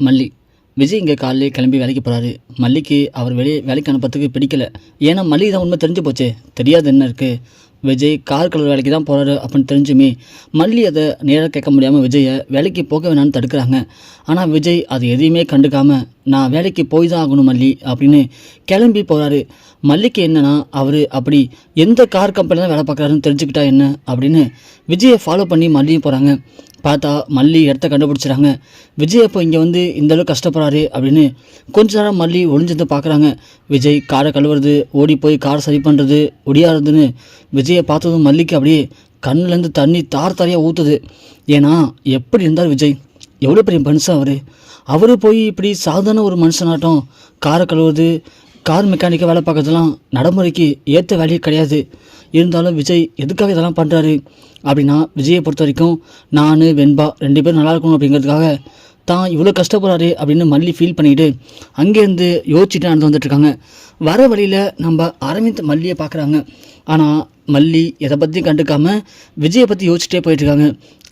மல்லி. விஜய் இங்கே காலையிலே கிளம்பி வேலைக்கு போகிறாரு. மல்லிக்கு அவர் வேலைக்கு அனுப்புறதுக்கு பிடிக்கல. ஏன்னா மல்லிக்கு தான் உண்மை தெரிஞ்சு போச்சே, தெரியாது என்ன இருக்குது. விஜய் கார் கலர் வேலைக்கு தான் போகிறாரு அப்படின்னு தெரிஞ்சுமே மல்லி அதை நேராக கேட்க முடியாமல் விஜயை வேலைக்கு போக வேணான்னு தடுக்கிறாங்க. ஆனால் விஜய் அது எதையுமே கண்டுக்காமல் நான் வேலைக்கு போய் தான் ஆகணும் மல்லி அப்படின்னு கிளம்பி போகிறாரு. மல்லிக்கு என்னன்னா அவர் அப்படி எந்த கார் கம்பெனி தான் வேலை பார்க்குறாருன்னு தெரிஞ்சுக்கிட்டா என்ன அப்படின்னு விஜயை ஃபாலோ பண்ணி மல்லியும் போகிறாங்க. பார்த்தா மல்லி இடத்த கண்டுபிடிச்சிறாங்க. விஜய் அப்போ இங்கே வந்து இந்தளவுக்கு கஷ்டப்படுறாரு அப்படின்னு கொஞ்ச நேரம் மல்லி ஒளிஞ்சிருந்து பார்க்குறாங்க. விஜய் காரை கழுவுறது, ஓடி போய் காரை சரி பண்ணுறது, ஒடியாருதுன்னு விஜயை பார்த்ததும் மல்லிக்கு அப்படியே கண்ணுலேருந்து தண்ணி தார் தாரியாக ஊற்றுது. ஏன்னா எப்படி இருந்தார் விஜய், எவ்வளோ பெரிய மனுஷன் அவர் போய் இப்படி சாதாரண ஒரு மனுஷனாட்டம் காரை கழுவுறது, கார் மெக்கானிக்காக வேலை பார்க்குறதுலாம் நடைமுறைக்கு ஏற்ற வேலையே கிடையாது. இருந்தாலும் விஜய் எதுக்காக இதெல்லாம் பண்ணுறாரு அப்படின்னா, விஜயை பொறுத்த வரைக்கும் நான் வெண்பா 2 பேரும் நல்லா இருக்கணும் அப்படிங்கிறதுக்காக தான் இவ்வளோ கஷ்டப்படுறாரு அப்படின்னு மல்லி ஃபீல் பண்ணிவிட்டு அங்கேருந்து யோசிச்சுட்டு நடந்து வந்துட்டுருக்காங்க. வர வழியில் நம்ம அரவிந்த் மல்லியை பார்க்குறாங்க. ஆனால் மல்லி எதை பற்றியும் கண்டுக்காமல் விஜயை பற்றி யோசிச்சுட்டே போயிட்டுருக்காங்க.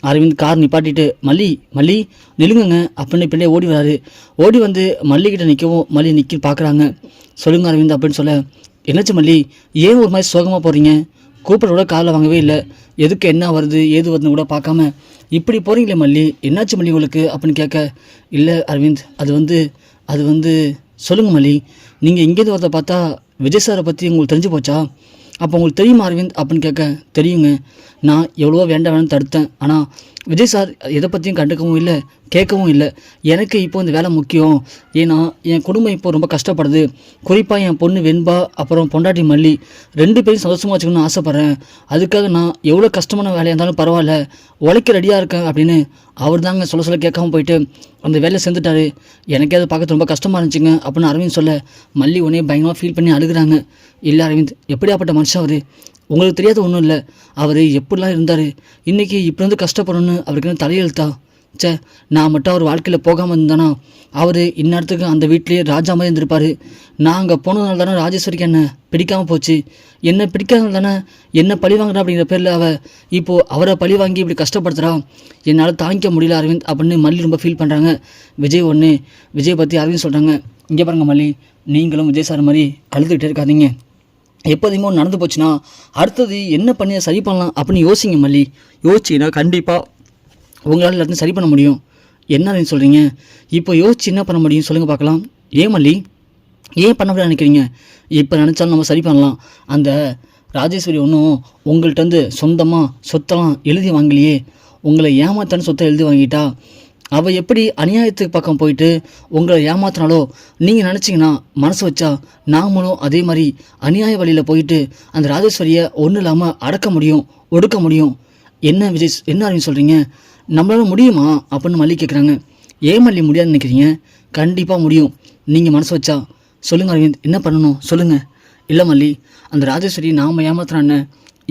அரவிந்த் கார் நிப்பாட்டிட்டு மல்லி மல்லி நிலுங்குங்க அப்படின்னு பின்னே ஓடி வராரு. ஓடி வந்து மல்லிக்கிட்ட நிற்கவும் மல்லி நிற்க பார்க்குறாங்க. சொல்லுங்க அரவிந்த் அப்படின்னு சொல்ல, என்னாச்சு மல்லி, ஏன் ஒரு மாதிரி சோகமாக போகிறீங்க, கூப்பிட காலில் வாங்கவே இல்லை, எதுக்கு என்ன வருது ஏது வருதுன்னு கூட பார்க்காம இப்படி போகிறீங்களே மல்லி, என்னாச்சு மல்லி உங்களுக்கு அப்படின்னு கேட்க, இல்லை அரவிந்த் அது வந்து சொல்லுங்கள் மல்லி, நீங்கள் இங்கேருந்து வரதை பார்த்தா விஜய் சாரை பற்றி உங்களுக்கு தெரிஞ்சு போச்சா, அப்போ உங்களுக்கு தெரியுமா அரவிந்த் அப்படின்னு கேட்க, தெரியுங்க, நான் எவ்வளவோ வேண்டாம் தடுத்தேன், ஆனால் விஜய் சார் எதை பற்றியும் கண்டுக்கவும் இல்லை கேட்கவும் இல்லை. எனக்கு இப்போ இந்த வேலை முக்கியம். ஏன்னா என் குடும்பம் இப்போ ரொம்ப கஷ்டப்படுது. குறிப்பாக என் பொண்ணு வெண்பா அப்புறம் பொண்டாட்டி மல்லி 2 பேரும் சந்தோஷமாக வச்சுக்கணும்னு ஆசைப்பட்றேன். அதுக்காக நான் எவ்வளோ கஷ்டமான வேலையாக இருந்தாலும் பரவாயில்ல, உழைக்க ரெடியாக இருக்கேன் அப்படின்னு அவர் தாங்க சொல்ல கேட்காம போயிட்டு அந்த வேலையை செஞ்சுட்டாரு. எனக்கே அதை பார்க்க ரொம்ப கஷ்டமாக இருந்துச்சுங்க அப்படின்னு அரவிந்த் சொல்ல, மல்லி உடனே பயங்கரமாக ஃபீல் பண்ணி அழுகுறாங்க. இல்லை அரவிந்த், எப்படியாப்பட்ட மனுஷன் உங்களுக்கு தெரியாத ஒன்றும் இல்லை, அவர் எப்படிலாம் இருந்தார், இன்றைக்கி இப்படி வந்து கஷ்டப்படணும்னு அவருக்கு என்ன தலையெழுத்தா, சே நான் மட்டும் அவர் வாழ்க்கையில் போகாமல் இருந்தானா அவர் இந்நேரத்துக்கு அந்த வீட்லேயே ராஜா மாதிரி இருந்திருப்பார். நான் அங்கே போனதுனால தானே ராஜேஸ்வரிக்கு என்ன பிடிக்காமல் போச்சு, என்ன பிடிக்காதனால தானே என்ன பழி வாங்குறா அப்படிங்கிற பேரில் இப்போது அவரை பழி வாங்கி இப்படி கஷ்டப்படுத்துகிறா, என்னால் தாங்கிக்க முடியல அரவிந்த் அப்படின்னு மல்லி ரொம்ப ஃபீல் பண்ணுறாங்க. விஜய் பற்றி அரவிந்த் சொல்கிறாங்க, இங்கே பாருங்கள் மல்லி, நீங்களும் விஜய் சார் மாதிரி அழுதுகிட்டே இருக்காதீங்க, எப்போதையுமோ நடந்து போச்சுன்னா அடுத்தது என்ன பண்ணி சரி பண்ணலாம் அப்படின்னு யோசிங்க மல்லி. யோசிச்சிங்கன்னா கண்டிப்பாக உங்களால் எல்லாத்தையும் சரி பண்ண முடியும். என்ன சொல்கிறீங்க, இப்போ யோசிச்சு என்ன பண்ண முடியும் சொல்லுங்கள் பார்க்கலாம். ஏன் மல்லி, ஏன் பண்ண முடியாது நினைக்கிறீங்க, இப்போ நினச்சாலும் நம்ம சரி பண்ணலாம். அந்த ராஜேஸ்வரி ஒன்றும் உங்கள்கிட்ட சொந்தமாக சொத்தெல்லாம் எழுதி வாங்கலையே, உங்களை ஏமாத்தான சொத்தை எழுதி வாங்கிட்டா, அவள் எப்படி அநியாயத்துக்கு பக்கம் போயிட்டு உங்களை ஏமாத்தினாலோ நீங்கள் நினச்சிங்கன்னா மனசு வச்சா நாமளும் அதே மாதிரி அநியாய வழியில் போயிட்டு அந்த ராஜேஸ்வரியை ஒன்றும் இல்லாமல் அடக்க முடியும், ஒடுக்க முடியும். என்ன விஜய், என்ன அப்படின்னு சொல்கிறீங்க, நம்மளால முடியுமா அப்படின்னு மல்லி கேட்குறாங்க. ஏன் மல்லி முடியாதுன்னு நினைக்கிறீங்க, கண்டிப்பாக முடியும், நீங்கள் மனசு வச்சா. சொல்லுங்கள் அரவிந்த், என்ன பண்ணணும் சொல்லுங்கள். இல்லை மல்லி, அந்த ராஜேஸ்வரி நாம் ஏமாத்துறான்னு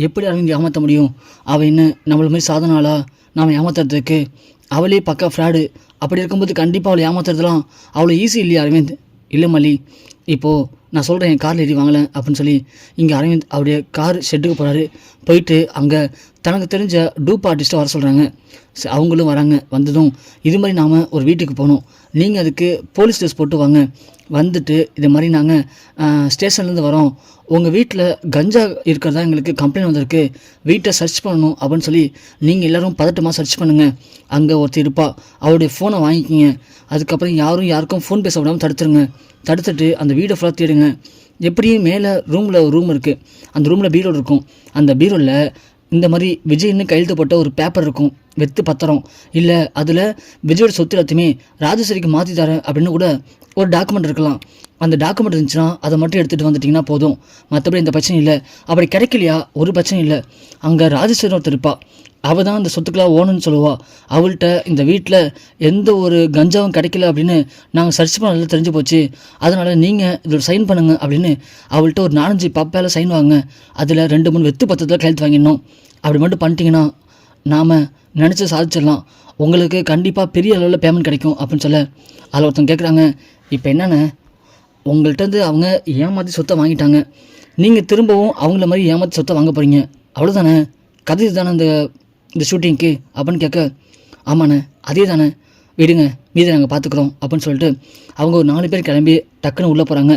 எப்படி அரவிந்த் ஏமாற்ற முடியும், அவள் என்ன நம்மள மாதிரி சாதனாளா நாம் ஏமாத்துறதுக்கு, அவளே பக்கா ஃப்ராடு. அப்படி இருக்கும்போது கண்டிப்பாக அவளை ஏமாத்துறதுலாம் அவ்வளோ ஈஸி இல்லையா அரவிந்த். இல்லை மல்லி, இப்போது நான் சொல்கிறேன் என் காரில் ஏறி வாங்கலை அப்படின்னு சொல்லி இங்கே அரவிந்த் அவருடைய கார் ஷெட்டுக்கு போகிறாரு. போயிட்டு அங்கே தனக்கு தெரிஞ்ச டூப் ஆர்டிஸ்ட்டை வர சொல்கிறாங்க. அவங்களும் வராங்க. வந்ததும் இது மாதிரி நாம் ஒரு வீட்டுக்கு போகணும், நீங்கள் அதுக்கு போலீஸ் ட்ரெஸ் போட்டு வாங்க, வந்துட்டு இது மாதிரி நாங்கள் ஸ்டேஷன்லேருந்து வரோம், உங்கள் வீட்டில் கஞ்சா இருக்கிறதா எங்களுக்கு கம்ப்ளைண்ட் வந்திருக்கு, வீட்டை சர்ச் பண்ணணும் அப்படின்னு சொல்லி நீங்கள் எல்லோரும் பதட்டமாக சர்ச் பண்ணுங்கள். அங்கே ஒருத்தர் இருப்பா, அவருடைய ஃபோனை வாங்கிக்கிங்க, அதுக்கப்புறம் யாருக்கும் ஃபோன் பேச விடாமல் தடுத்துட்டு அந்த வீடை ஃபுல்லாக தேடுங்க. எப்படியும் மேலே ரூமில் ஒரு ரூம் இருக்குது, அந்த ரூமில் பீரோ இருக்கும், அந்த பீரோவில் இந்த மாதிரி விஜய்னு கையெழுத்து போட்ட ஒரு பேப்பர் இருக்கும், வெத்து பத்திரம், இல்லை அதில் விஜயோட சொத்து எல்லாத்தையுமே ராஜேஸ்வரிக்கு மாற்றி தரேன் அப்படின்னு கூட ஒரு டாக்குமெண்ட் இருக்கலாம். அந்த டாக்குமெண்ட் இருந்துச்சுன்னா அதை மட்டும் எடுத்துகிட்டு வந்துட்டிங்கன்னா போதும், மற்றபடி இந்த பிரச்சனை இல்லை. அப்படி கிடைக்கலையா ஒரு பிரச்சனை இல்லை, அங்கே ராஜேஸ்வரி ஒருத்தர் இருப்பா, அவள் தான் இந்த சொத்துக்கெல்லாம் ஓணுன்னு சொல்லுவாள். அவள்கிட்ட இந்த வீட்டில் எந்த ஒரு கஞ்சாவும் கிடைக்கல அப்படின்னு நாங்கள் சர்ச் பண்ணல தெரிஞ்சு போச்சு, அதனால் நீங்கள் இதோட சைன் பண்ணுங்கள் அப்படின்னு அவள்கிட்ட ஒரு 4-5 பப்பால சைன் வாங்க, அதில் 2-3 வெத்து பத்திரத்தில் கையெழுத்து வாங்கிடணும். அப்படி மட்டும் பண்ணிட்டீங்கன்னா நாம் நினச்சி சாதிச்சிடலாம், உங்களுக்கு கண்டிப்பாக பெரிய அளவில் பேமெண்ட் கிடைக்கும் அப்படின்னு சொல்ல, அதில் ஒருத்தவங்க கேட்குறாங்க, இப்போ என்னென்ன உங்கள்கிட்ட அவங்க ஏமாற்றி சொத்தை வாங்கிட்டாங்க, நீங்கள் திரும்பவும் அவங்கள மாதிரி ஏமாற்றி சொத்தை வாங்க போகிறீங்க, அவ்வளோதானே கதை தானே இந்த ஷூட்டிங்க்கு அப்படின்னு கேட்க, ஆமாண்ணே அதே தானே, விடுங்க, மீதி நாங்கள் பார்த்துக்குறோம் அப்படின்னு சொல்லிட்டு அவங்க ஒரு 4 பேர் கிளம்பி டக்குன்னு உள்ளே போகிறாங்க.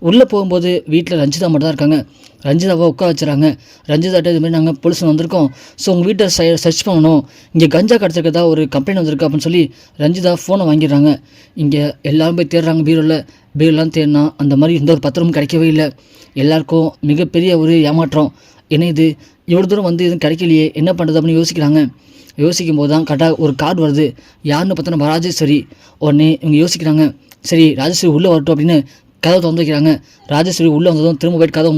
உள்ளே போகும்போது வீட்டில் ரஞ்சிதா மட்டும் தான் இருக்காங்க. ரஞ்சிதாவை உட்கார வச்சுறாங்க. ரஞ்சிதாட்ட இதுமாதிரி நாங்கள் போலீஸ் வந்திருக்கோம், ஸோ உங்கள் வீட்டை சர்ச் பண்ணணும், இங்கே கஞ்சா கிடச்சிருக்கதா ஒரு கம்ப்ளைண்ட் வந்திருக்கு அப்படின்னு சொல்லி ரஞ்சிதா ஃபோனை வாங்கிடுறாங்க. இங்கே எல்லோரும் போய் தேடுறாங்க. பீரோலாம் தேடினா அந்த மாதிரி எந்த ஒரு பத்திரமும் கிடைக்கவே இல்லை. எல்லாருக்கும் மிகப்பெரிய ஒரு ஏமாற்றம். என்ன இது இவ்வளோ தூரம் வந்து எதுவும் கிடைக்கலையே, என்ன பண்ணுறது அப்படின்னு யோசிக்கிறாங்க. யோசிக்கும் போது தான் கரெக்டாக ஒரு கார்டு வருது. யாருன்னு பார்த்தா நம்ம ராஜேஸ்வரி. உடனே இவங்க யோசிக்கிறாங்க, சரி ராஜேஸ்வரி உள்ளே வரட்டும் அப்படின்னு கதவை திறந்து வைக்கிறாங்க. ராஜேஸ்வரி உள்ளே வந்ததும் திரும்ப போய்ட்டு கதவை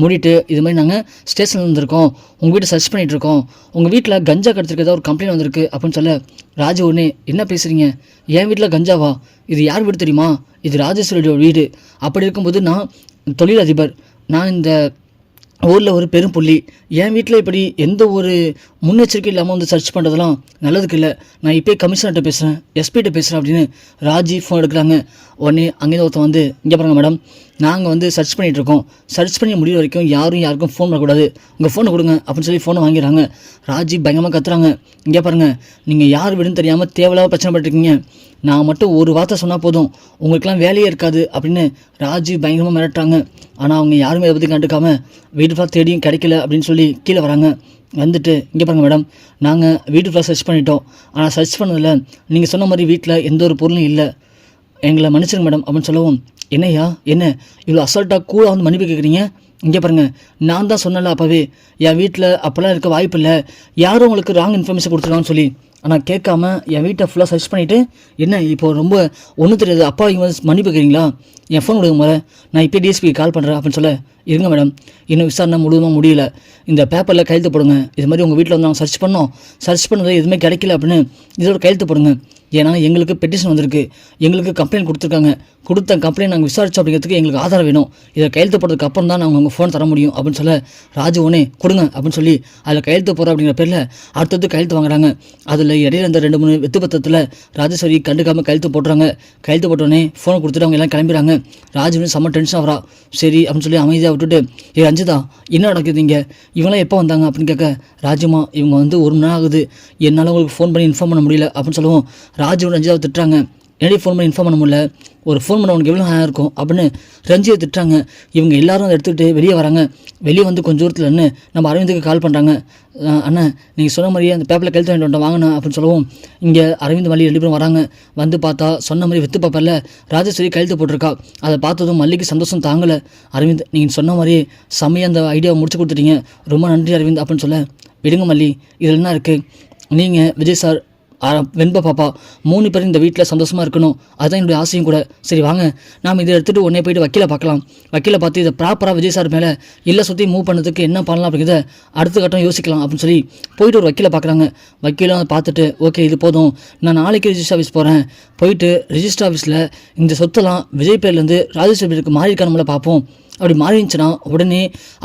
மூடிட்டு இது மாதிரி நாங்கள் ஸ்டேஷனில் வந்திருக்கோம், உங்கள் வீட்டை சர்ச் பண்ணிகிட்டு இருக்கோம், உங்கள் வீட்டில் கஞ்சா கிடச்சிருக்கதா ஒரு கம்ப்ளைண்ட் வந்திருக்கு அப்படின்னு சொல்ல ராஜு உடனே என்ன பேசுகிறீங்க, என் வீட்டில் கஞ்சாவா, இது யார் வீடு தெரியுமா, இது ராஜேஸ்வரியோட வீடு. அப்படி இருக்கும்போது நான் தொழிலதிபர், நான் இந்த ஊரில் ஒரு பெரும் புள்ளி, என் வீட்டில் இப்படி எந்த ஒரு முன்னெச்சரிக்கை இல்லாமல் வந்து சர்ச் பண்ணுறதுலாம் நல்லதுக்கு இல்லை, நான் இப்போ கமிஷனர்கிட்ட பேசுகிறேன், எஸ்பிகிட்ட பேசுகிறேன் அப்படின்னு ராஜி ஃபோன் எடுக்கிறாங்க. உடனே அங்கேருந்து ஒருத்தன் வந்து இங்கே பாருங்கள் மேடம், நாங்கள் வந்து சர்ச் பண்ணிகிட்ருக்கோம், சர்ச் பண்ணி முடிவு வரைக்கும் யாருக்கும் ஃபோன் பண்ணக்கூடாது, உங்கள் ஃபோனை கொடுங்க அப்படின்னு சொல்லி ஃபோனை வாங்கிறாங்க. ராஜி பயங்கரமாக கத்துறாங்க, இங்கே பாருங்கள் நீங்கள் யார் வீடுன்னு தெரியாமல் தேவையில்லாம பிரச்சனை பண்ணிருக்கீங்க, நான் மட்டும் ஒரு வார்த்தை சொன்னால் போதும் உங்களுக்கெல்லாம் வேலையே இருக்காது அப்படின்னு ராஜி பயங்கரமாக மிரட்டுறாங்க. ஆனால் அவங்க யாருமே இதை பற்றி கண்டுக்காமல் வீட்டு ஃபுல்லாக தேடியும் கிடைக்கல அப்படின்னு சொல்லி கீழே வராங்க. வந்துட்டு இங்கே பாருங்கள் மேடம், நாங்கள் வீட்டு ஃபுல்லாக சர்ச் பண்ணிட்டோம், ஆனால் சர்ச் பண்ணதில் நீங்கள் சொன்ன மாதிரி வீட்டில் எந்த ஒரு பொருளும் இல்லை, எங்களை மன்னிச்சிருங்க மேடம் அப்படின்னு சொல்லவும், என்னையா என்ன இவ்வளோ அசால்ட்டாக கூட வந்து மன்னிப்பு கேட்குறீங்க, இங்கே பாருங்கள் நான் தான் சொன்னல அப்போவே என் வீட்டில் அப்போல்லாம் இருக்க வாய்ப்பு இல்லை, யாரும் உங்களுக்கு ராங் இன்ஃபர்மேஷன் கொடுத்துருக்கான்னு சொல்லி, ஆனால் கேட்காம என் வீட்டை ஃபுல்லாக சர்ச் பண்ணிவிட்டு என்ன இப்போ ரொம்ப ஒன்றும் தெரியாது அப்பா இவங்க மன்னிப்பு கேட்குறீங்களா, என் ஃபோன் கொடுங்க முறை, நான் இப்போ டிஎஸ்பிக்கு கால் பண்ணுறேன் அப்படின்னு சொல்ல, இருங்க மேடம் இன்னும் விசாரணை முழுவதுமாக முடியல, இந்த பேப்பரில் கையெழுத்து போடுங்க, இது மாதிரி உங்கள் வீட்டில் வந்து நாங்கள் சர்ச் பண்ணது எதுவுமே கிடைக்கல அப்படின்னு இதோட கையெழுத்து போடுங்க, ஏன்னா எங்களுக்கு பெட்டிஷன் வந்திருக்கு, எங்களுக்கு கம்ப்ளைண்ட் கொடுத்துருக்காங்க, கொடுத்த கம்ப்ளைண்ட் நாங்கள் விசாரிச்சோம் அப்படிங்கிறதுக்கு எங்களுக்கு ஆதாரம் வேணும், இதை கையெழுத்து போடுறதுக்கு அப்புறம் தான் நாங்கள் உங்கள் ஃபோன் தர முடியும் அப்படின்னு சொல்ல, ராஜு உடனே கொடுங்க அப்படின்னு சொல்லி அதில் கையெழுத்து போகிறோம் அப்படிங்கிற பேரில் அடுத்தது கையெழுத்து வாங்குறாங்க. அதில் இடையில இந்த 2-3 வெத்து பத்திரத்தில் ராஜேஸ்வரி கண்டுக்காமல் கையெழுத்து போட்டுறாங்க. கையெழுத்து போட்டோடனே ஃபோனை கொடுத்துட்டு அவங்க எல்லாம் கிளம்பிடுறாங்க. ராஜுன்னு செம்ம டென்ஷன் ஆகிறா. சரி அப்படின்னு சொல்லி அமைதியாக விட்டுட்டு, ரஞ்சிதா என்ன நடக்குது இங்கே, இவங்களாம் எப்போ வந்தாங்க அப்படின்னு கேட்க, ராஜுமா இவங்க வந்து 1 மணி நேரம் ஆகுது, என்னால் உங்களுக்கு ஃபோன் பண்ணி இன்ஃபார்ம் பண்ண முடியல அப்படின்னு சொல்லுவோம். ராஜு ரஞ்சிதாவை திட்டுறாங்க, என்னடி ஃபோன் பண்ணி இன்ஃபார்ம் பண்ண முடியல, ஒரு ஃபோன் பண்ண உனக்கு எவ்வளோ நேரம் இருக்கும் அப்படின்னு ரஞ்சியை திட்டுறாங்க. இவங்க எல்லாரும் அதை எடுத்துகிட்டு வெளியே வராங்க. வெளியே வந்து கொஞ்சம் தூரத்தில் நின்று நம்ம அரவிந்துக்கு கால் பண்ணுறாங்க. அண்ணா நீங்கள் சொன்ன மாதிரியே அந்த பேப்பரில் கழுத்து வாங்கிட்டு வாங்கண்ணா அப்படின்னு சொல்லவும், இங்கே அரவிந்த் மல்லி 2 பேரும் வராங்க. வந்து பார்த்தா சொன்ன மாதிரி வெத்து பேப்பரில் ராஜேஸ்வரி கையெழுத்து போட்டிருக்கா. அதை பார்த்ததும் மல்லிக்கு சந்தோஷம் தாங்கலை. அரவிந்த் நீங்கள் சொன்ன மாதிரி செம்மையாக அந்த ஐடியாவை முடிச்சு கொடுத்துட்டீங்க, ரொம்ப நன்றி அரவிந்த் அப்படின்னு சொல்ல, விடுங்க மல்லி இதில் என்ன இருக்குது, நீங்கள் விஜய் சார் வெண்பா பாப்பா 3 பேரும் இந்த வீட்டில் சந்தோஷமாக இருக்கணும், அதுதான் என்னுடைய ஆசையும் கூட. சரி வாங்க நாம் இதை எடுத்துகிட்டு உடனே போய்ட்டு வக்கீலை பார்க்கலாம், வக்கீலை பார்த்து இதை ப்ராப்பராக விஜய் சார் மேலே இல்லை சுற்றி மூவ் பண்ணதுக்கு என்ன பண்ணலாம் அப்படிங்கிறத அடுத்த கட்டம் யோசிக்கலாம் அப்படின்னு சொல்லி போயிட்டு ஒரு வக்கீலை பார்க்குறாங்க. வக்கீலும் பார்த்துட்டு ஓகே இது போதும், நான் நாளைக்கு ரிஜிஸ்டர் ஆஃபீஸ் போகிறேன், போயிட்டு ரிஜிஸ்டர் ஆஃபீஸில் இந்த சொத்தெல்லாம் விஜய் பேர்லேருந்து ராஜேஸ்வரி பேருக்கு மாறியிருக்கான பார்ப்போம், அப்படி மாறிடுச்சுன்னா உடனே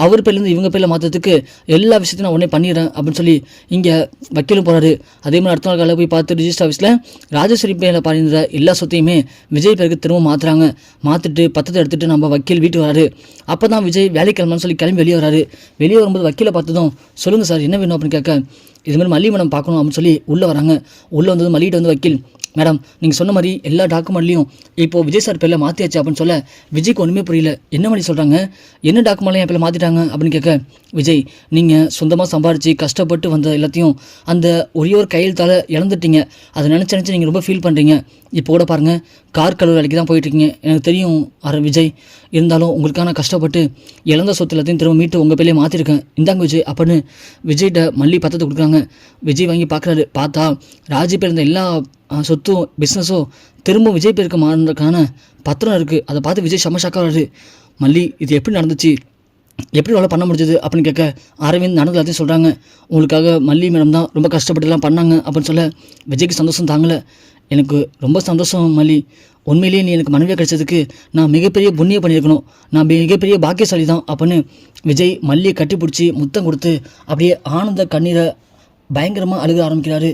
அவர் பேர்லேருந்து இவங்க பேரில் மாற்றத்துக்கு எல்லா விஷயத்தையும் நான் உடனே பண்ணிடுறேன் அப்படின்னு சொல்லி இங்கே வக்கீலும் போகிறாரு. அதே மாதிரி அடுத்த நாள் காலையில் போய் பார்த்து ரிஜிஸ்டர் ஆஃபீஸில் ராஜேஸ்வரி பேரில் பாடிந்த எல்லா சொத்தையுமே விஜய் பேருக்கு திரும்ப மாற்றுறாங்க. மாற்றிட்டு பத்திரத்தை எடுத்துகிட்டு நம்ம வக்கீல் வீட்டுக்கு வராரு. அப்போ தான் விஜய் வேலைக்கு கிளம்புன்னு சொல்லி கிளம்பி வெளியே வராரு. வெளியே வரும்போது வக்கீலை பார்த்ததும் சொல்லுங்கள் சார் என்ன வேணும் அப்படின்னு கேட்க, இதுமாதிரி மல்லி மேடம் பார்க்கணும் அப்படின்னு சொல்லி உள்ளே வராங்க. உள்ளே வந்தது மல்லிகிட்ட வந்து வக்கீல், மேடம் நீங்கள் சொன்ன மாதிரி எல்லா டாக்குமெண்ட்லையும் இப்போது விஜய் சார் பேரில் மாற்றியாச்சு அப்படின்னு சொல்ல, விஜய்க்கு ஒன்றுமே புரியல, என்ன மாதிரி சொல்கிறாங்க, என்ன டாக்குமெண்ட்லையும் என் பேரில் மாற்றிட்டாங்க அப்படின்னு கேட்க, விஜய் நீங்கள் சொந்தமாக சம்பாரித்து கஷ்டப்பட்டு வந்த எல்லாத்தையும் அந்த ஒரே ஒரு கையெழுத்தால் இழந்துட்டீங்க, அதை நினச்சி நீங்கள் ரொம்ப ஃபீல் பண்ணுறீங்க. இப்போ கூட பாருங்கள் கார் கழுவு வேலைக்கு தான் போயிட்டுருக்கீங்க, எனக்கு தெரியும் விஜய், இருந்தாலும் உங்களுக்கான கஷ்டப்பட்டு இழந்த சொத்து எல்லாத்தையும் திரும்ப மீட்டு உங்கள் பேர்லேயே மாற்றிருக்கேன், இந்தாங்க விஜய் அப்படின்னு விஜய்கிட்ட மல்லி பத்திரத்தை கொடுக்குறாங்க. விஜய் வாங்கி பார்க்குறாரு. பார்த்தா ராஜி பேர் இருந்த எல்லா சொத்தும் பிஸ்னஸும் திரும்ப விஜய் பேருக்கு மாறினதுக்கான பத்திரம் இருக்குது. அதை பார்த்து விஜய் செம்ம வராரு. மல்லி இது எப்படி நடந்துச்சு, எப்படி அவ்வளோ பண்ண முடிஞ்சது அப்படின்னு கேட்க, அரவிந்த் நடந்து எல்லாத்தையும் சொல்கிறாங்க. உங்களுக்காக மல்லி மேடம் தான் ரொம்ப கஷ்டப்பட்டுலாம் பண்ணாங்க அப்படின்னு சொல்ல விஜய்க்கு சந்தோஷம் தாங்கலை. எனக்கு ரொம்ப சந்தோஷம் மல்லி, உண்மையிலேயே நீ எனக்கு மனைவியாக கிடைச்சதுக்கு நான் மிகப்பெரிய புண்ணியம் பண்ணியிருக்கணும், நான் மிகப்பெரிய பாக்கியசாலி தான் அப்படின்னு விஜய் மல்லியை கட்டி பிடிச்சி முத்தம் கொடுத்து அப்படியே ஆனந்த கண்ணீரை பயங்கரமாக அழுக ஆரம்பிக்கிறாரு.